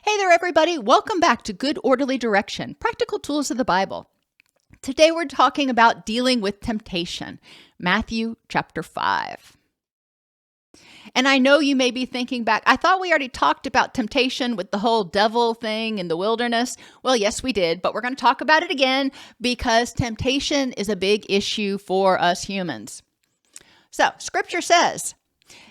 Hey there, everybody. Welcome back to Good Orderly Direction, Practical Tools of the Bible. Today we're talking about dealing with temptation, Matthew chapter 5. And I know you may be thinking back, I thought we already talked about temptation with the whole devil thing in the wilderness. Well, yes, we did, but we're going to talk about it again because temptation is a big issue for us humans. So, Scripture says,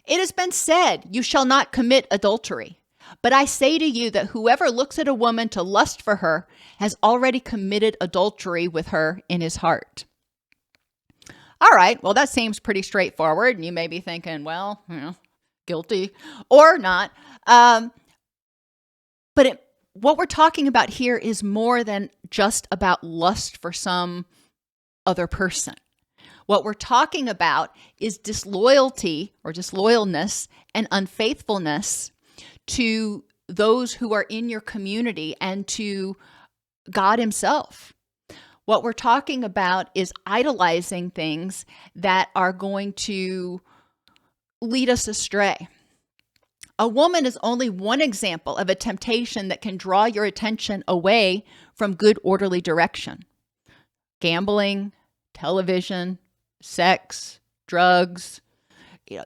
"It has been said, you shall not commit adultery. But I say to you that whoever looks at a woman to lust for her has already committed adultery with her in his heart." All right, well, that seems pretty straightforward. And you may be thinking, well, guilty or not. What we're talking about here is more than just about lust for some other person. What we're talking about is disloyalty or disloyalness and unfaithfulness to those who are in your community and to God himself. What we're talking about is idolizing things that are going to lead us astray. A woman is only one example of a temptation that can draw your attention away from good orderly direction. Gambling, television, sex, drugs.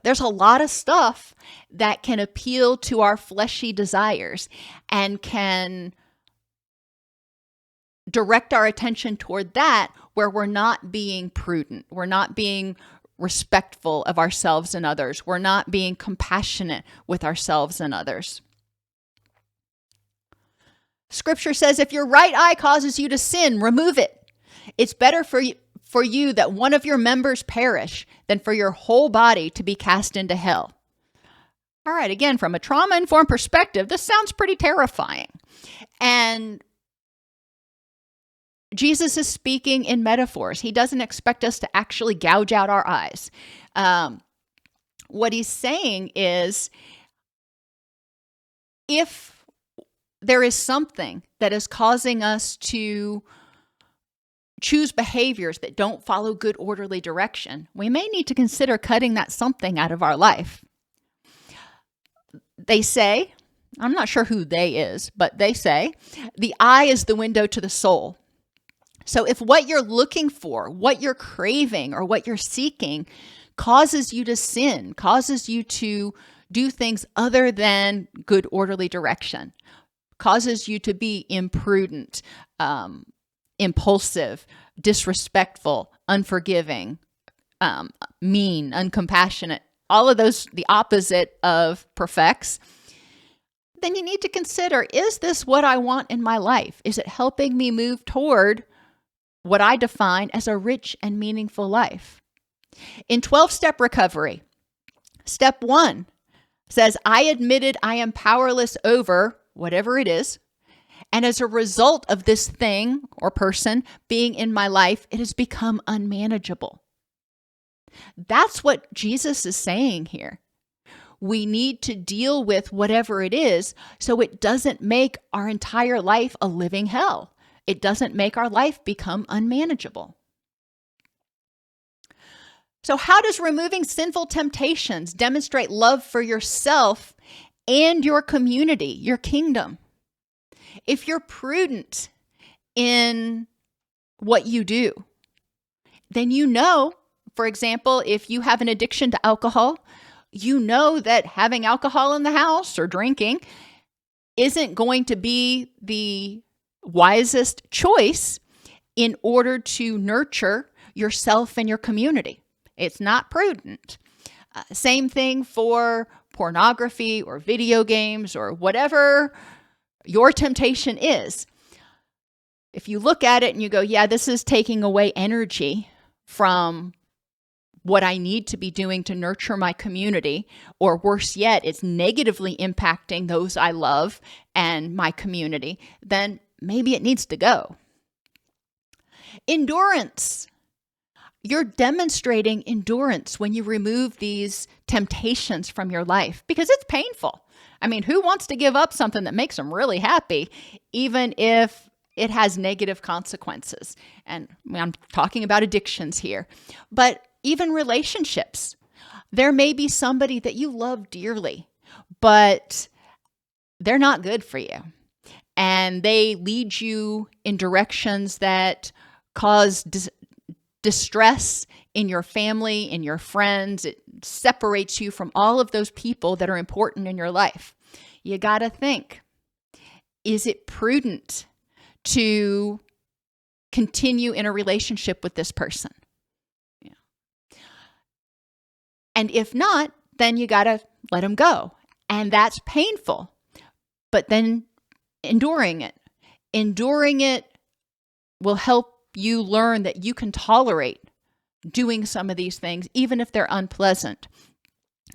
There's a lot of stuff that can appeal to our fleshy desires and can direct our attention toward that where we're not being prudent. We're not being respectful of ourselves and others. We're not being compassionate with ourselves and others. Scripture says, if your right eye causes you to sin, remove it. It's better for you that one of your members perish than for your whole body to be cast into hell. All right, again, from a trauma-informed perspective, this sounds pretty terrifying. And Jesus is speaking in metaphors. He doesn't expect us to actually gouge out our eyes. What he's saying is, if there is something that is causing us to choose behaviors that don't follow good orderly direction, we may need to consider cutting that something out of our life. They say, I'm not sure who they is, but they say, the eye is the window to the soul. So if what you're looking for, what you're craving, or what you're seeking causes you to sin, causes you to do things other than good orderly direction, causes you to be imprudent, impulsive, disrespectful, unforgiving, mean, uncompassionate, all of those, the opposite of perfects, then you need to consider, is this what I want in my life? Is it helping me move toward what I define as a rich and meaningful life? In 12-step recovery, step 1 says, I admitted I am powerless over whatever it is. And as a result of this thing or person being in my life, it has become unmanageable. That's what Jesus is saying here. We need to deal with whatever it is so it doesn't make our entire life a living hell. It doesn't make our life become unmanageable. So how does removing sinful temptations demonstrate love for yourself and your community, your kingdom? If you're prudent in what you do, then you know, for example, if you have an addiction to alcohol, you know that having alcohol in the house or drinking isn't going to be the wisest choice in order to nurture yourself and your community. It's not prudent. Same thing for pornography or video games or whatever your temptation is. If you look at it and you go, yeah, this is taking away energy from what I need to be doing to nurture my community, or worse yet, it's negatively impacting those I love and my community, then maybe it needs to go. Endurance. You're demonstrating endurance when you remove these temptations from your life because it's painful. I mean, who wants to give up something that makes them really happy, even if it has negative consequences? And I'm talking about addictions here, but even relationships. There may be somebody that you love dearly, but they're not good for you. and they lead you in directions that cause distress in your family, in your friends. It separates you from all of those people that are important in your life. You got to think, is it prudent to continue in a relationship with this person? Yeah. And if not, then you got to let them go. And that's painful. But then enduring it will help you learn that you can tolerate doing some of these things, even if they're unpleasant.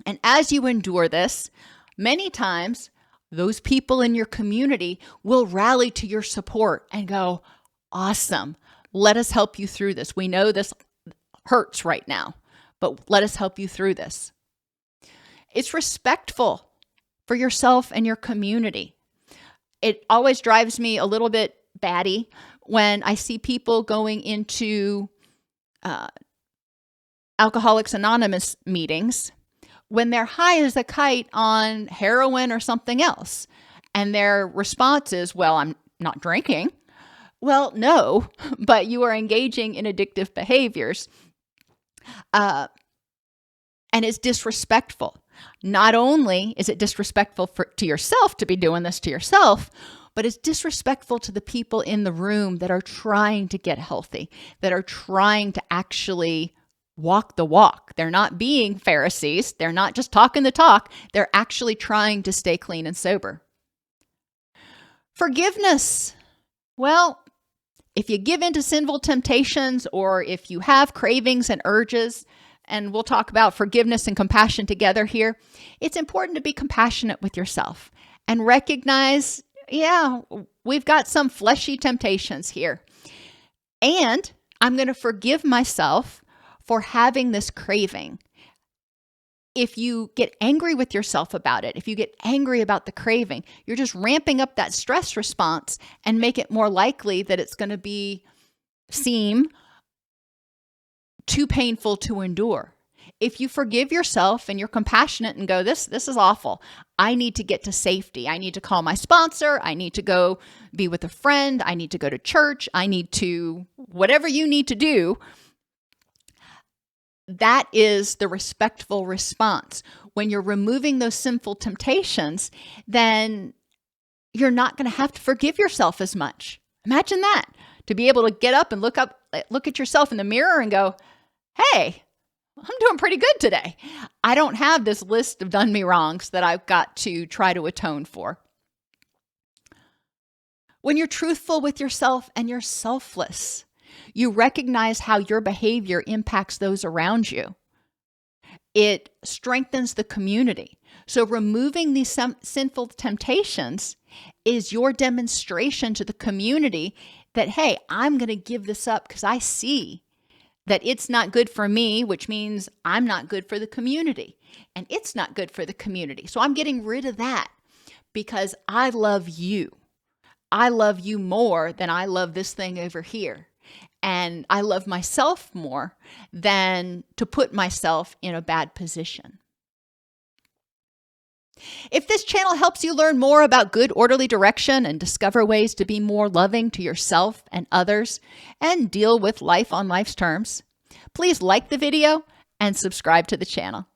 And as you endure this, many times those people in your community will rally to your support and go, awesome, let us help you through this. We know this hurts right now, but let us help you through this. It's respectful for yourself and your community. It always drives me a little bit batty when I see people going into Alcoholics Anonymous meetings when they're high as a kite on heroin or something else. And their response is, well, I'm not drinking. Well, no, but you are engaging in addictive behaviors. And it's disrespectful. Not only is it disrespectful to yourself to be doing this to yourself, but it's disrespectful to the people in the room that are trying to get healthy, that are trying to actually walk the walk. They're not being Pharisees. They're not just talking the talk. They're actually trying to stay clean and sober. Forgiveness. Well, if you give in to sinful temptations, or if you have cravings and urges, and we'll talk about forgiveness and compassion together here, it's important to be compassionate with yourself and recognize, yeah, we've got some fleshy temptations here. And I'm going to forgive myself for having this craving. If you get angry with yourself about it, if you get angry about the craving, you're just ramping up that stress response and make it more likely that it's going to seem too painful to endure. If you forgive yourself and you're compassionate and go, this is awful. I need to get to safety. I need to call my sponsor. I need to go be with a friend. I need to go to church. I need to, whatever you need to do. That is the respectful response. When you're removing those sinful temptations, then you're not going to have to forgive yourself as much. Imagine that, to be able to get up and look at yourself in the mirror and go, hey, I'm doing pretty good today. I don't have this list of done me wrongs that I've got to try to atone for. When you're truthful with yourself and you're selfless, you recognize how your behavior impacts those around you. It strengthens the community. So removing these sinful temptations is your demonstration to the community that, hey, I'm going to give this up because I see that it's not good for me, which means I'm not good for the community. And it's not good for the community. So I'm getting rid of that because I love you. I love you more than I love this thing over here. And I love myself more than to put myself in a bad position. If this channel helps you learn more about good, orderly direction and discover ways to be more loving to yourself and others and deal with life on life's terms, please like the video and subscribe to the channel.